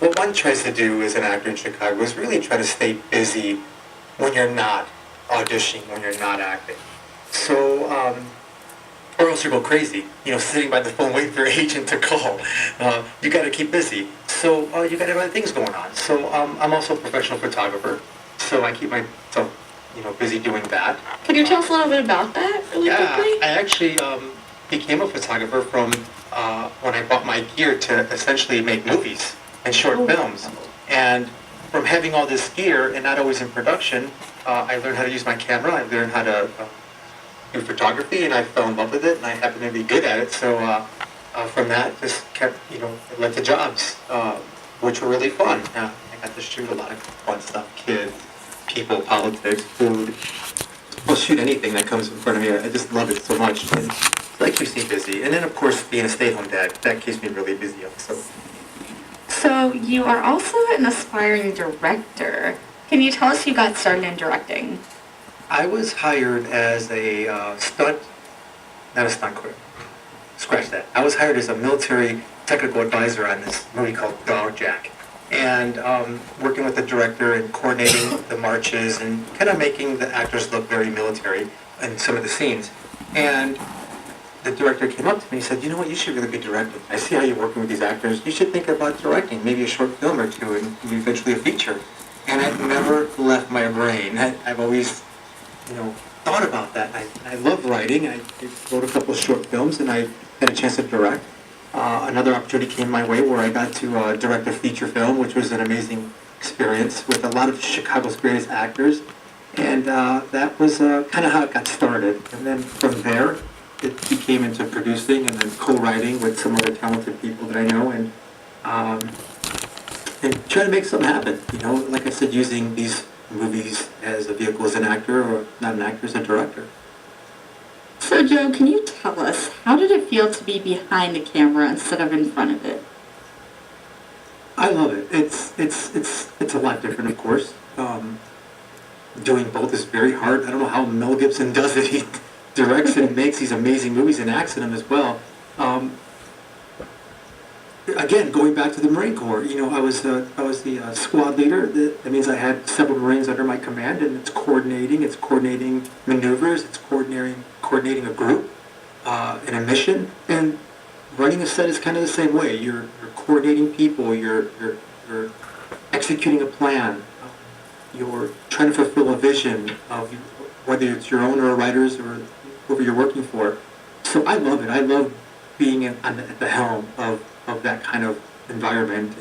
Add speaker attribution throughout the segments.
Speaker 1: what one tries to do as an actor in Chicago is really try to stay busy when you're not auditioning, when you're not acting. So, or else you go crazy, sitting by the phone waiting for your agent to call. You got to keep busy. So you got to have other things going on. So I'm also a professional photographer. So I keep myself, busy doing that.
Speaker 2: Could you tell us a little bit about that really quickly?
Speaker 1: I actually became a photographer from when I bought my gear to essentially make movies and short films. And from having all this gear and not always in production, I learned how to use my camera. I learned how to do photography, and I fell in love with it, and I happen to be good at it. So from that, just kept, it led to jobs, which were really fun. I got to shoot a lot of fun stuff: kids, people, politics, food. I'll shoot anything that comes in front of me. I just love it so much. And that keeps me busy. And then, of course, being a stay-at-home dad, that keeps me really busy also.
Speaker 2: So you are also an aspiring director. Can you tell us you got started in directing?
Speaker 1: I was hired as a not a stunt quick. Scratch that. I was hired as a military technical advisor on this movie called Dog Jack. And working with the director and coordinating the marches and kind of making the actors look very military in some of the scenes. And the director came up to me and said, you know what, you should really be directing. I see how you're working with these actors. You should think about directing, maybe a short film or two and eventually a feature. And it never left my brain. I've always, thought about that. I love writing. I wrote a couple of short films and I had a chance to direct. Another opportunity came my way where I got to direct a feature film, which was an amazing experience with a lot of Chicago's greatest actors. And that was kind of how it got started. And then from there, it became into producing and then co-writing with some other talented people that I know and trying to make something happen. Like I said, using these movies as a vehicle as an actor or not an actor, as a director.
Speaker 2: So Joe, can you tell us, how did it feel to be behind the camera instead of in front of it?
Speaker 1: I love it. It's a lot different, of course. Doing both is very hard. I don't know how Mel Gibson does it. He directs and makes these amazing movies and acts in them as well. Again, going back to the Marine Corps, I was the squad leader. That means I had several Marines under my command, and it's coordinating maneuvers, it's coordinating a group, and a mission, and running a set is kind of the same way. You're coordinating people, you're executing a plan, you're trying to fulfill a vision of whether it's your own or a writer's or whoever you're working for. So I love it. I love being at the helm of that kind of environment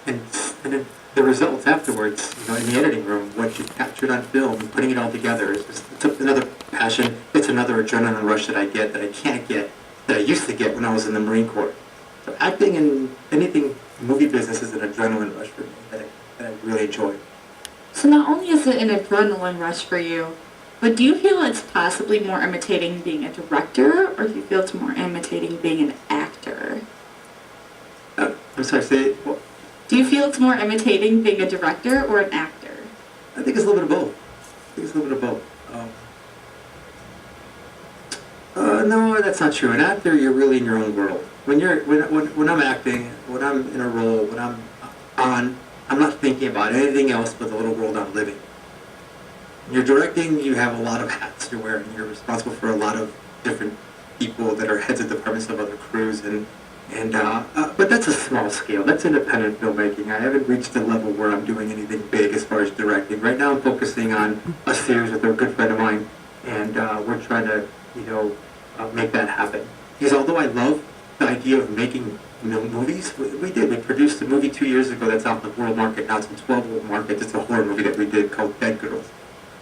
Speaker 1: and then the results afterwards, in the editing room, what you captured on film, putting it all together. It's another passion. It's another adrenaline rush that I get that I can't get, that I used to get when I was in the Marine Corps. So acting and anything movie business is an adrenaline rush for me that I really enjoy.
Speaker 2: So not only is it an adrenaline rush for you, but do you feel it's possibly more imitating being a director, or do you feel it's more imitating being an actor?
Speaker 1: I'm sorry, say it. Well,
Speaker 2: do you feel it's more imitating being a director or an actor?
Speaker 1: I think it's a little bit of both. No, that's not true. An actor, you're really in your own world. When I'm acting, when I'm in a role, when I'm on, I'm not thinking about anything else but the little world I'm living. When you're directing, you have a lot of hats you're wearing. You're responsible for a lot of different people that are heads of departments of other crews, but that's a small scale. That's independent filmmaking. I haven't reached the level where I'm doing anything big as far as directing. Right now, I'm focusing on a series with a good friend of mine, and we're trying to, make that happen. Because although I love the idea of making movies, we produced a movie 2 years ago that's out in the world market. Now it's in 12 world markets. It's a horror movie that we did called Dead Girls.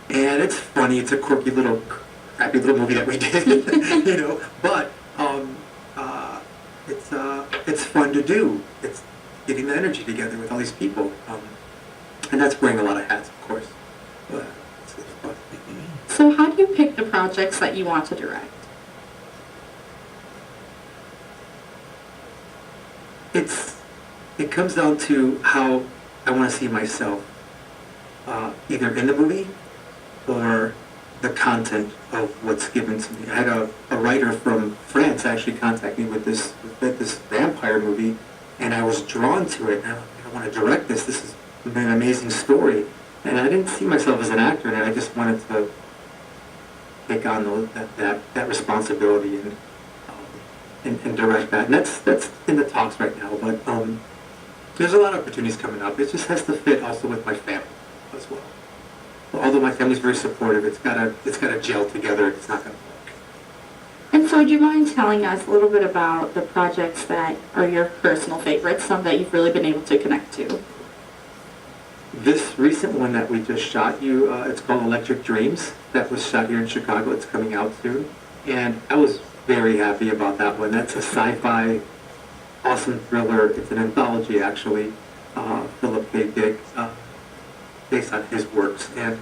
Speaker 1: And it's funny. It's a quirky little, crappy little movie that we did, but it's fun to do. It's getting the energy together with all these people. And that's wearing a lot of hats, of course. But it's fun.
Speaker 2: So how do you pick the projects that you want to direct?
Speaker 1: It comes down to how I want to see myself, either in the movie or the content of what's given to me. I had a writer from France actually contact me with this vampire movie, and I was drawn to it. And I want to direct this. This is an amazing story. And I didn't see myself as an actor, and I just wanted to take on that responsibility and direct that. And that's in the talks right now. But there's a lot of opportunities coming up. It just has to fit also with my family as well. Although my family's very supportive, it's gotta gel together. It's not gonna work.
Speaker 2: And so would you mind telling us a little bit about the projects that are your personal favorites, some that you've really been able to connect to?
Speaker 1: This recent one that we just shot it's called Electric Dreams. That was shot here in Chicago. It's coming out soon. And I was very happy about that one. That's a sci-fi, awesome thriller. It's an anthology, actually. Philip K. Dick, based on his works. And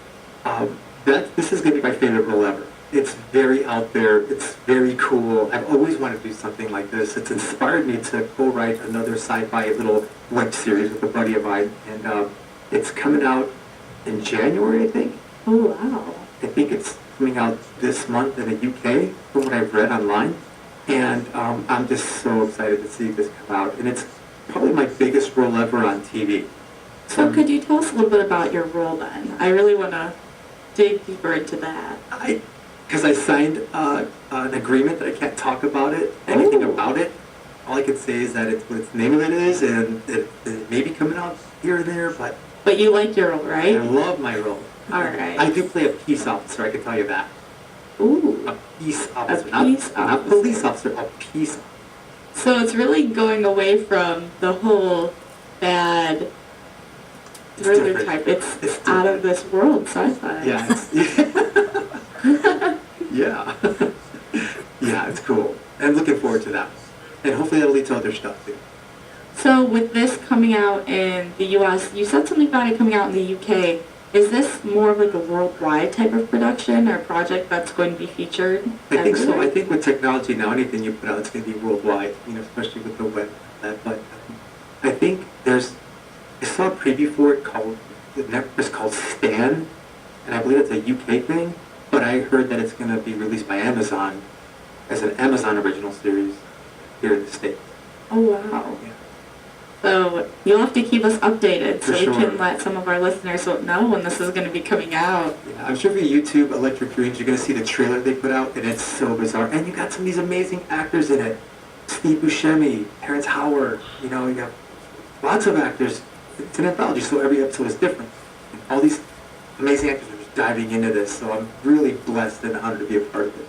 Speaker 1: this is going to be my favorite role ever. It's very out there. It's very cool. I've always wanted to do something like this. It's inspired me to co-write another sci-fi little web series with a buddy of mine. And it's coming out in January, I think.
Speaker 2: Oh, wow.
Speaker 1: I think it's coming out this month in the UK, from what I've read online. And I'm just so excited to see this come out. And it's probably my biggest role ever on TV.
Speaker 2: So could you tell us a little bit about your role then? I really want to dig deeper into that.
Speaker 1: Because I signed an agreement that I can't talk about anything
Speaker 2: Oh.
Speaker 1: about it. All I can say is that it's what the name of it is, and it may be coming out here and there, but
Speaker 2: But you like your role, right?
Speaker 1: I love my role.
Speaker 2: All right.
Speaker 1: I do play a peace officer, I can tell you that.
Speaker 2: Ooh.
Speaker 1: A peace officer.
Speaker 2: peace
Speaker 1: not
Speaker 2: officer.
Speaker 1: police officer, a peace officer.
Speaker 2: So it's really going away from the whole bad
Speaker 1: It's
Speaker 2: thriller
Speaker 1: different.
Speaker 2: type. It's
Speaker 1: It's
Speaker 2: out of this world sci-fi.
Speaker 1: Yeah, yeah. Yeah, it's cool. I'm looking forward to that. And hopefully that'll lead to other stuff too.
Speaker 2: So with this coming out in the U.S., you said something about it coming out in the U.K. Is this more of like a worldwide type of production or project that's going to be featured
Speaker 1: I think so.
Speaker 2: everywhere?
Speaker 1: I think with technology now, anything you put out, it's going to be worldwide, especially with the web and that. But I think I saw a preview for it the network is called Stan, and I believe it's a UK thing, but I heard that it's going to be released by Amazon as an Amazon original series here in the States.
Speaker 2: Oh, wow.
Speaker 1: Yeah.
Speaker 2: So you'll have to keep us updated so
Speaker 1: For
Speaker 2: we
Speaker 1: sure.
Speaker 2: can let some of our listeners know when this is going to be coming out.
Speaker 1: Yeah, I'm sure if you YouTube Electric Dreams, you're going to see the trailer they put out, and it's so bizarre. And you got some of these amazing actors in it. Steve Buscemi, Terrence Howard, you got lots of actors. It's an anthology, so every episode is different. And all these amazing actors are just diving into this, so I'm really blessed and honored to be a part of it.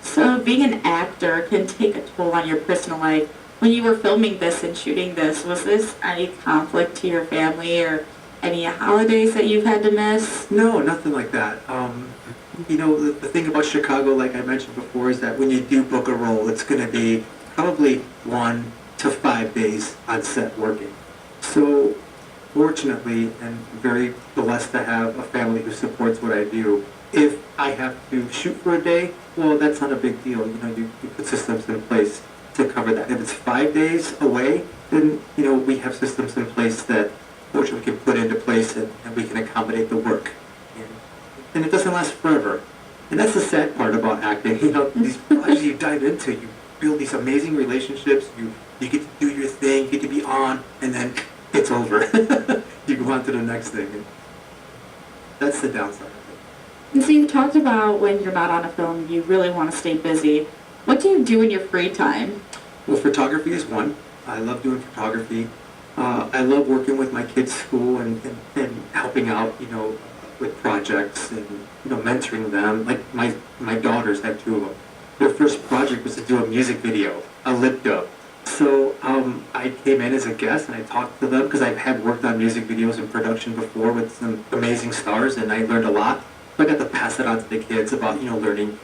Speaker 2: So being an actor can take a toll on your personal life. When you were filming this and shooting this, was this any conflict to your family or any holidays that you've had to miss?
Speaker 1: No, nothing like that. The thing about Chicago, like I mentioned before, is that when you do book a role, it's going to be probably 1 to 5 days on set working. So, fortunately, and very blessed to have a family who supports what I do. If I have to shoot for a day, well, that's not a big deal. You put systems in place to cover that. If it's 5 days away, then, we have systems in place that fortunately we can put into place and we can accommodate the work. And it doesn't last forever. And that's the sad part about acting. These projects you dive into, you build these amazing relationships, you get to do your thing, you get to be on, and then it's over. You go on to the next thing. And that's the downside of it.
Speaker 2: And so you talked about when you're not on a film, you really want to stay busy. What do you do in your free time?
Speaker 1: Well, photography is one. I love doing photography. I love working with my kids' school and helping out, with projects and, mentoring them. Like my daughters have 2 of them. Their first project was to do a music video, a lip dub. So I came in as a guest and I talked to them because I had worked on music videos and production before with some amazing stars, and I learned a lot. So I got to pass it on to the kids about, learning,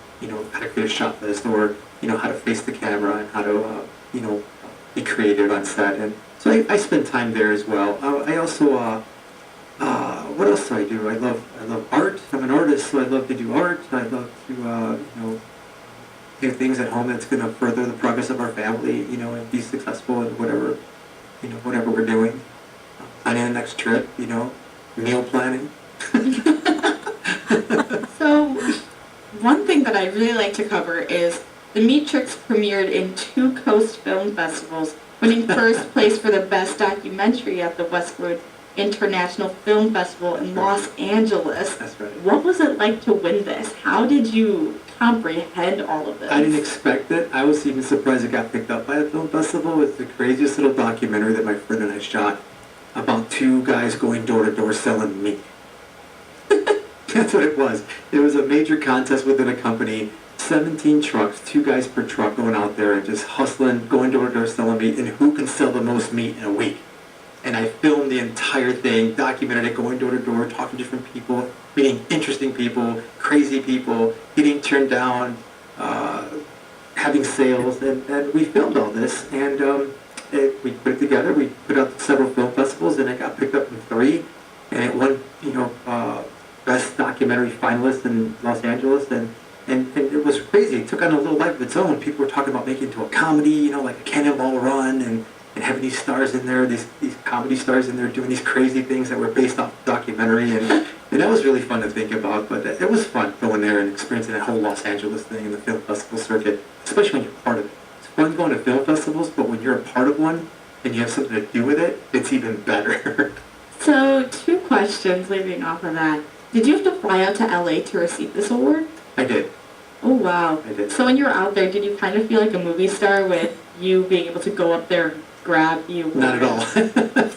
Speaker 1: how to create a shot list or, how to face the camera and how to, be creative on set. And so I spend time there as well. I also, what else do I do? I love art. I'm an artist, so I love to do art. I love to, do things at home that's going to further the progress of our family, and be successful in whatever we're doing. Planning the next trip, meal planning.
Speaker 2: So one thing that I really like to cover is The Matrix premiered in 2 Coast Film Festivals winning first place for the best documentary at the Westwood International Film Festival in Los Angeles.
Speaker 1: That's right.
Speaker 2: What was it like to win this? How did you comprehend all of this?
Speaker 1: I didn't expect it. I was even surprised it got picked up by a film festival. It's the craziest little documentary that my friend and I shot about two guys going door to door selling meat. That's what it was. It was a major contest within a company, 17 trucks, 2 guys per truck going out there and just hustling, going door to door selling meat, and who can sell the most meat in a week. And I filmed the entire thing, documented it, going door to door, talking to different people, meeting interesting people, crazy people, getting turned down, having sales, and we filmed all this, and we put it together. We put out several film festivals, and it got picked up in 3, and it won, best documentary finalist in Los Angeles, and it was crazy. It took on a little life of its own. People were talking about making it into a comedy, like a Cannonball Run, and having these stars in there, these comedy stars in there doing these crazy things that were based off the documentary, and that was really fun to think about. But it was fun going there and experiencing that whole Los Angeles thing and the film festival circuit, especially when you're part of it. It's fun going to film festivals, but when you're a part of one and you have something to do with it, it's even better.
Speaker 2: So, 2 questions leading off of that. Did you have to fly out to LA to receive this award?
Speaker 1: I did.
Speaker 2: Oh, wow.
Speaker 1: I did.
Speaker 2: So when you were out there, did you kind of feel like a movie star with you being able to go up there and grab the award?
Speaker 1: Not at all.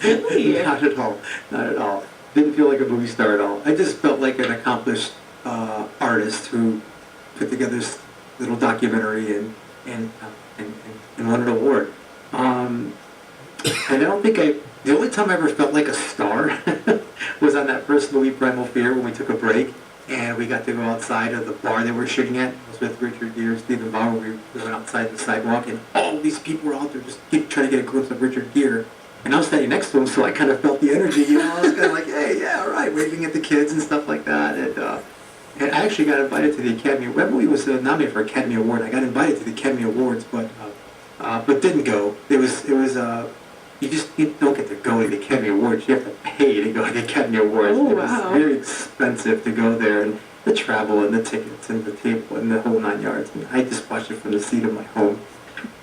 Speaker 2: Really?
Speaker 1: Not at all. Not at all. Didn't feel like a movie star at all. I just felt like an accomplished artist who put together this little documentary and won an award. And I don't think the only time I ever felt like a star was on that first movie, Primal Fear, when we took a break and we got to go outside of the bar they were shooting at. It was with Richard Gere, Stephen Bauer. We went outside the sidewalk, and all these people were out there just trying to get a glimpse of Richard Gere. And I was standing next to him, so I kind of felt the energy. I was kind of like, hey, yeah, all right, waving at the kids and stuff like that. And I actually got invited to the Academy. That movie was nominated for Academy Award. I got invited to the Academy Awards, but didn't go. You don't get to go to the Academy Awards. You have to pay to go to the Academy Awards.
Speaker 2: Oh,
Speaker 1: it was
Speaker 2: wow.
Speaker 1: very expensive to go there, and the travel and the tickets and the table and the whole 9 yards. And I just watched it from the seat of my home,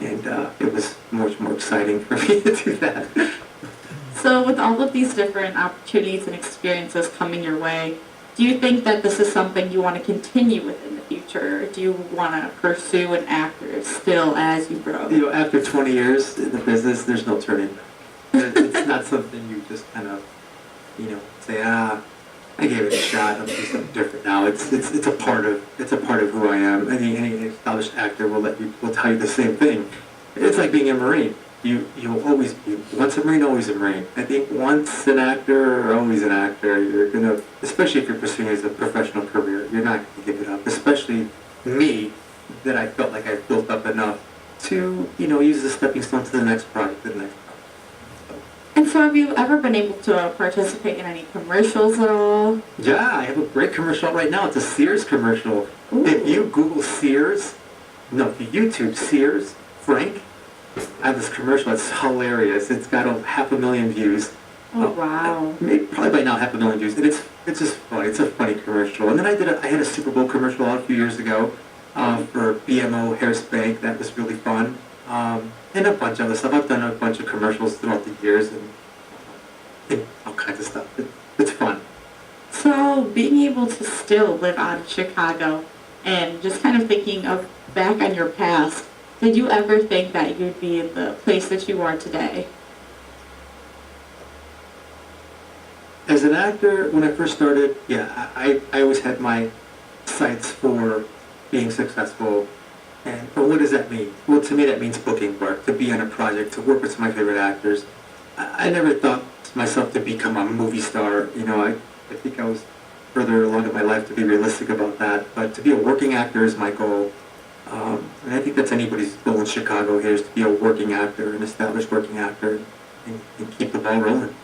Speaker 1: and it was much more exciting for me to do that.
Speaker 2: So with all of these different opportunities and experiences coming your way, do you think that this is something you want to continue with in the future? Or do you want to pursue an actor still as you grow?
Speaker 1: After 20 years in the business, there's no turning back. It's not something you just kind of, say, I gave it a shot. I'm doing something different now. It's a part of who I am. Any established actor will tell you the same thing. It's like being a Marine. You'll always be, once a Marine, always a Marine. I think once an actor, always an actor. You're gonna, especially if you're pursuing it as a professional career, you're not gonna give it up. Especially me, that I felt like I've built up enough to, use as a stepping stone to the next project,
Speaker 2: And so have you ever been able to participate in any commercials at all?
Speaker 1: Yeah, I have a great commercial right now. It's a Sears commercial.
Speaker 2: Ooh.
Speaker 1: If you Google Sears, if you YouTube Sears, Frank, I have this commercial. It's hilarious. It's got 500,000 views.
Speaker 2: Oh, wow.
Speaker 1: Maybe probably by now 500,000 views. And it's just funny. It's a funny commercial. And then I had a Super Bowl commercial out a few years ago for BMO Harris Bank. That was really fun. And a bunch of other stuff. I've done a bunch of commercials throughout the years and all kinds of stuff. It's fun.
Speaker 2: So being able to still live out of Chicago and just kind of thinking of back on your past, did you ever think that you'd be in the place that you are today?
Speaker 1: As an actor, when I first started, yeah, I always had my sights for being successful. But what does that mean? Well, to me, that means booking work, to be on a project, to work with some of my favorite actors. I never thought myself to become a movie star. I think I was further along in my life to be realistic about that. But to be a working actor is my goal. And I think that's anybody's goal in Chicago here, is to be a working actor, an established working actor, and keep the ball rolling.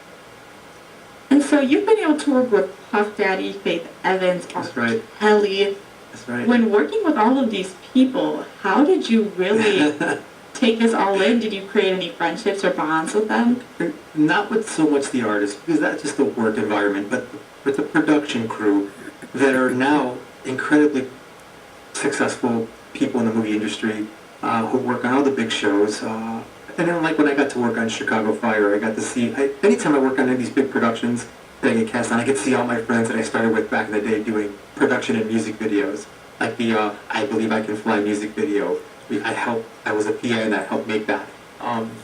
Speaker 2: And so you've been able to work with Puff Daddy, Faith Evans,
Speaker 1: That's right.
Speaker 2: Kelly.
Speaker 1: That's right.
Speaker 2: When working with all of these people, how did you really take this all in? Did you create any friendships or bonds with them?
Speaker 1: Not with so much the artists, because that's just the work environment, but with the production crew that are now incredibly successful people in the movie industry who work on all the big shows. And then like when I got to work on Chicago Fire, I got to see, anytime I work on any of these big productions that I get cast on, I get to see all my friends that I started with back in the day doing production and music videos. Like the I Believe I Can Fly music video. I was a PA and I helped make that.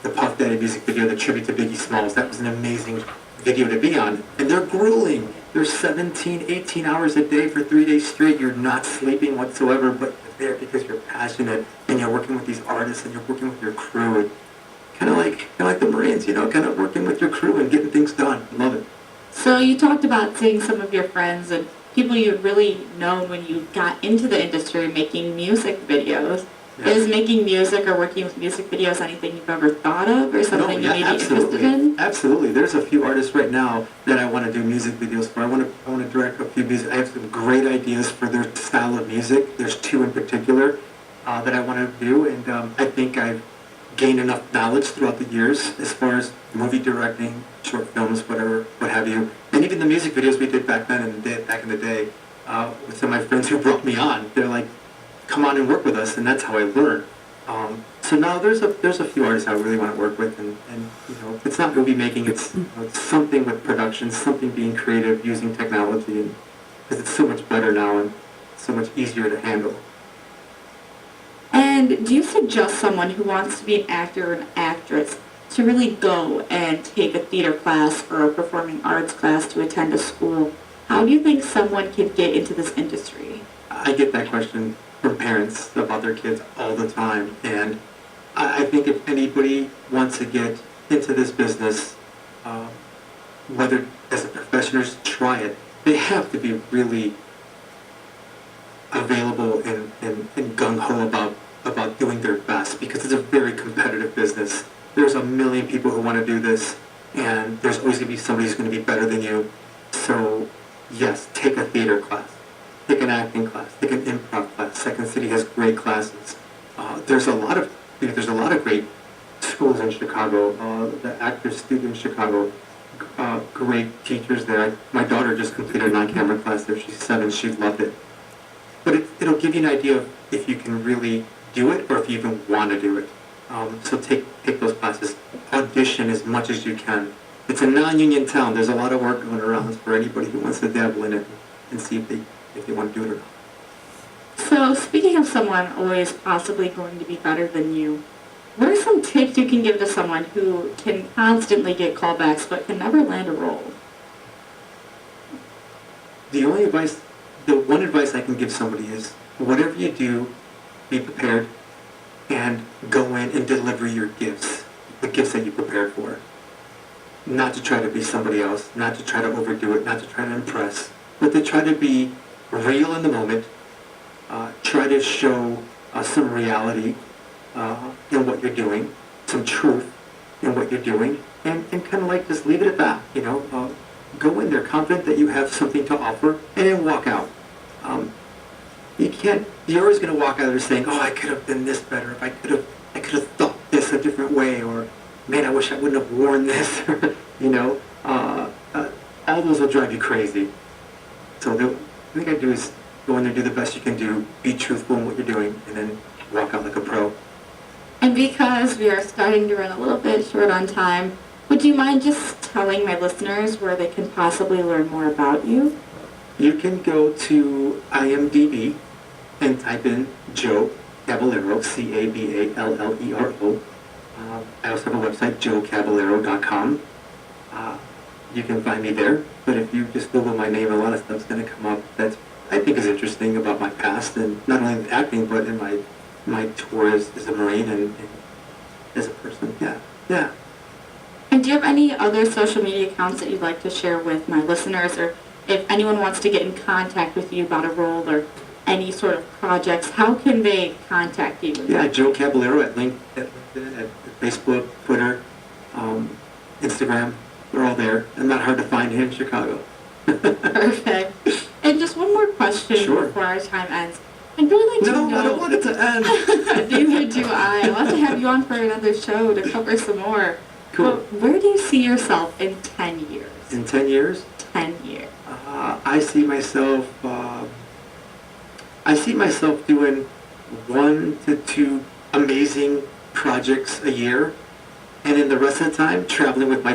Speaker 1: The Puff Daddy music video, the tribute to Biggie Smalls, that was an amazing video to be on. And they're grueling. They're 17, 18 hours a day for 3 days straight. You're not sleeping whatsoever, but you're there because you're passionate and you're working with these artists and you're working with your crew. And kind of like the Marines, kind of working with your crew and getting things done. I love it.
Speaker 2: So you talked about seeing some of your friends and people you'd really known when you got into the industry making music videos. Yeah. Is making music or working with music videos anything you've ever thought of or something you may be interested in?
Speaker 1: Absolutely. There's a few artists right now that I want to do music videos for. I want to direct a few music. I have some great ideas for their style of music. There's two in particular that I want to do, and I think I've gained enough knowledge throughout the years as far as movie directing, short films, whatever, what have you, and even the music videos we did back in the day with some of my friends who brought me on. They're like, come on and work with us, and that's how I learned. So now there's a few artists I really want to work with, and it's not movie making, it's it's something with production, something being creative, using technology, and because it's so much better now and so much easier to handle.
Speaker 2: And do you suggest someone who wants to be an actor or an actress to really go and take a theater class or a performing arts class to attend a school? How do you think someone can get into this industry?
Speaker 1: I get that question from parents about their kids all the time, and I think if anybody wants to get into this business, whether as a profession or just try it, they have to be really available and gung-ho about doing their best, because it's a very competitive business. There's a million people who want to do this, and there's always going to be somebody who's going to be better than you. So yes, take a theater class. Take an acting class, take an improv class. Second City has great classes. There's a lot of great schools in Chicago. The Actors Studio in Chicago, great teachers there. My daughter just completed a on-camera class there. She's 7. She loved it. But it'll give you an idea of if you can really do it or if you even want to do it. So take those classes. Audition as much as you can. It's a non-union town. There's a lot of work going around for anybody who wants to dabble in it and see if they want to do it or not.
Speaker 2: So speaking of someone always possibly going to be better than you, what are some tips you can give to someone who can constantly get callbacks but can never land a role?
Speaker 1: The one advice I can give somebody is, whatever you do, be prepared and go in and deliver your gifts, the gifts that you prepared for. Not to try to be somebody else, not to try to overdo it, not to try to impress, but to try to be real in the moment, try to show some reality in what you're doing, some truth in what you're doing, and kind of like just leave it at that, go in there confident that you have something to offer, and then walk out. You're always going to walk out of there saying, oh, I could have done this better, if I could have thought this a different way, or man, I wish I wouldn't have worn this, all those will drive you crazy. So the thing I do is go in there, do the best you can do, be truthful in what you're doing, and then walk out like a pro.
Speaker 2: And because we are starting to run a little bit short on time, would you mind just telling my listeners where they can possibly learn more about you?
Speaker 1: You can go to IMDb and type in Joe Cabellero, Caballero. I also have a website, joecabellero.com. You can find me there, but if you just Google my name, a lot of stuff's going to come up that I think is interesting about my past, and not only in acting, but in my tour as a Marine and as a person. Yeah.
Speaker 2: And do you have any other social media accounts that you'd like to share with my listeners, or if anyone wants to get in contact with you about a role or any sort of projects, how can they contact you?
Speaker 1: Yeah, Joe Cabellero at LinkedIn, at Facebook, Twitter, Instagram. They're all there. And not hard to find here in Chicago.
Speaker 2: Perfect. And just one more question before our time ends. I'd really like to know...
Speaker 1: No, I don't want it to end.
Speaker 2: Neither do I. I'd love to have you on for another show to cover some more.
Speaker 1: Cool.
Speaker 2: But where do you see yourself in 10 years?
Speaker 1: In 10 years?
Speaker 2: 10 years.
Speaker 1: I see myself doing 1 to 2 amazing projects a year, and then the rest of the time traveling with my